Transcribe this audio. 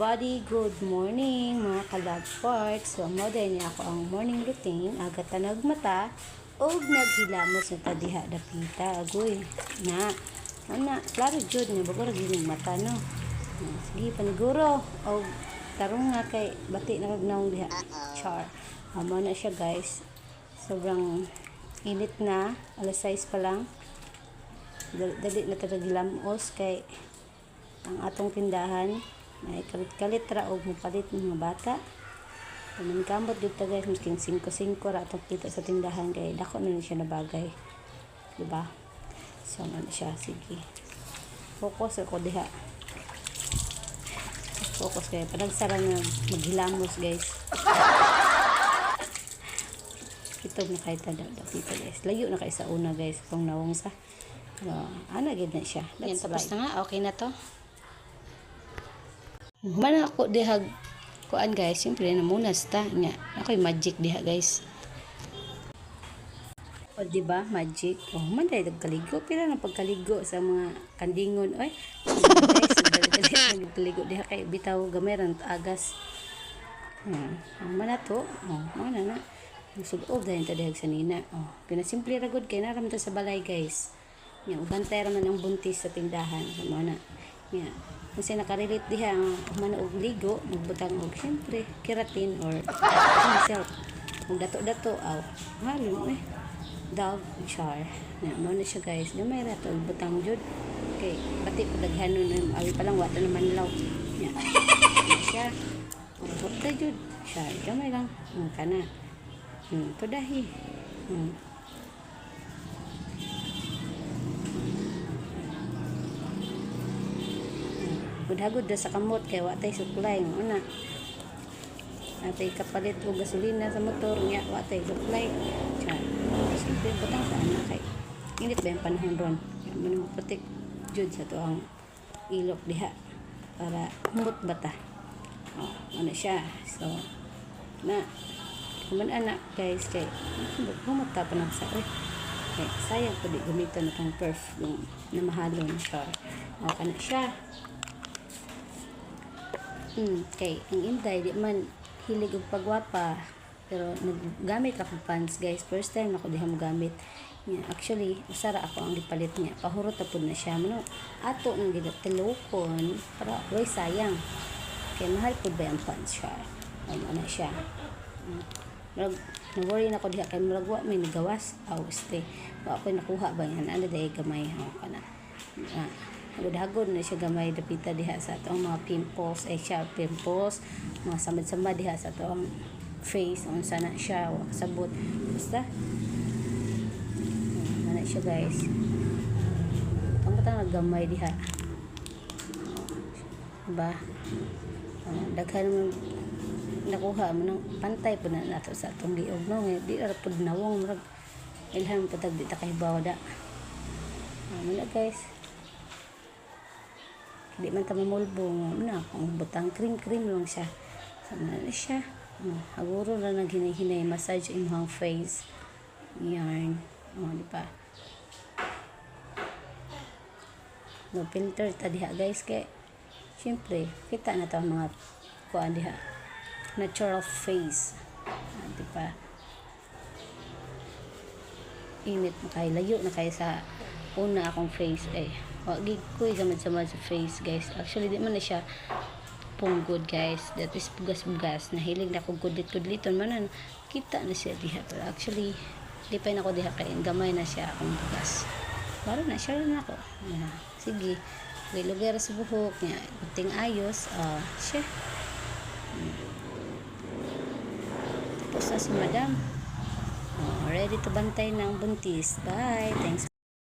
Everybody, good morning mga ka-love parts. So, modern niya ako ang morning routine. Aga tanag mata o naghilamos na tadiha dapita. Agoy, na. Klaro jud nga bago gining mata no. Sige paniguro o tarong nga kay bati na magnaong diha. Char. Amo na siya guys. Sobrang init na. Alas 6 pa lang. Dali na tagagilamos kay ang atong tindahan ay kalit-kalit ra og mupalit ng mga bata. Kaman kamot gyud ta guys, misking 5-5 ra atong kita sa tindahan kay dako na siya na bagay. Diba? So na siya, sige. Focus ako diha. Focus kay panagsara na maghilamos guys. Ito na kay tada dito guys. Layo na kay sa una guys kung nawong sa. Ana gid na siya. Yan, tapos na nga, okay na to. Man ako dihag kuan guys, siyempre na muna sta nya. Ako'y magic diha guys. O di ba, magic. Oh, man dai kaligo pila na pagkaligo sa mga kandingon oy. Guys, kaligo diha kay bitaw gamay ran agas. Man na to. Oh, mana na. Sugob dahil ta dihag sa nina. Oh, pinasimple ra gud kay naram ta sa balay guys. Nya ubantay ra man ang buntis sa tindahan. Mo na. Nya kasi nakarelate diha ang manuog ligo, magbutang og siyempre keratin or himself. Kung dato-dato aw, halon dog char. Na na siya guys, gamay ra to butang jud. Okay, pati padaghanon awi pa lang wata naman law. Nya. Siya. Butang jud. Siya, gamay lang. Kana. Padahi. Hagod sa kamot kay watay supply mo na. Atay kapalit og gasolina sa motor nya watay supply. Simple butang sa anak kay init ba yung panahon ron. Manong protect jud sa tuang ilok diha para humot bata. Oh, ano siya. So na kuman anak guys kay humot ta pa na sa okay, sayang pud gamiton na tong perfume na mahalon siya. O kana siya. Okay, ang Inday di man hilig og pagwapa pero naggamit ako pants guys. First time ako diha mo gamit. Yeah, actually usara ako ang gipalit niya. Pahurot ta pud na siya. Mano ato nang gidatilokon para way sayang. Kay mahal pud ba ang pants siya. Ano siya. Worry na ko diha kay murag wa may nagawas. Ste. Wa ko nakuha ba yan. Ano dai gamay ha kana. Hagod na siya gamay dapita diha sa atong mga pimples, pimples, mga samad-samad diha sa atong face, unsa na siya, wa kasabot. Basta na siya guys. Tama gamay diha. Ba? Daghan mo nakuha mo nang pantay po na nato sa atong liog no, di ra pud nawong murag ilhan patag di ta kay bawda. Muna guys. Di man ta mamulbo na kung butang cream lang siya. Sana na siya. Haguro na naghinay-hinay massage imong face. Yarn. Di ba? No filter ta diha guys kay syempre kita na ta mga kuan diha. Natural face. Di ba? Init na kay layo na kay sa una akong face wag ko'y samad-samad sa face guys. Actually di man na siya punggod guys. That is bugas-bugas. Nahilig na ako gudlit-gudliton man kita na siya diha. Pero actually di pa na ako diha kay gamay na siya akong bugas. Baro na siya rin ako. Sige. May lugar sa buhok niya. Kunting ayos. Siya. Tapos na si madam. Ready to bantay ng buntis. Bye. Thanks.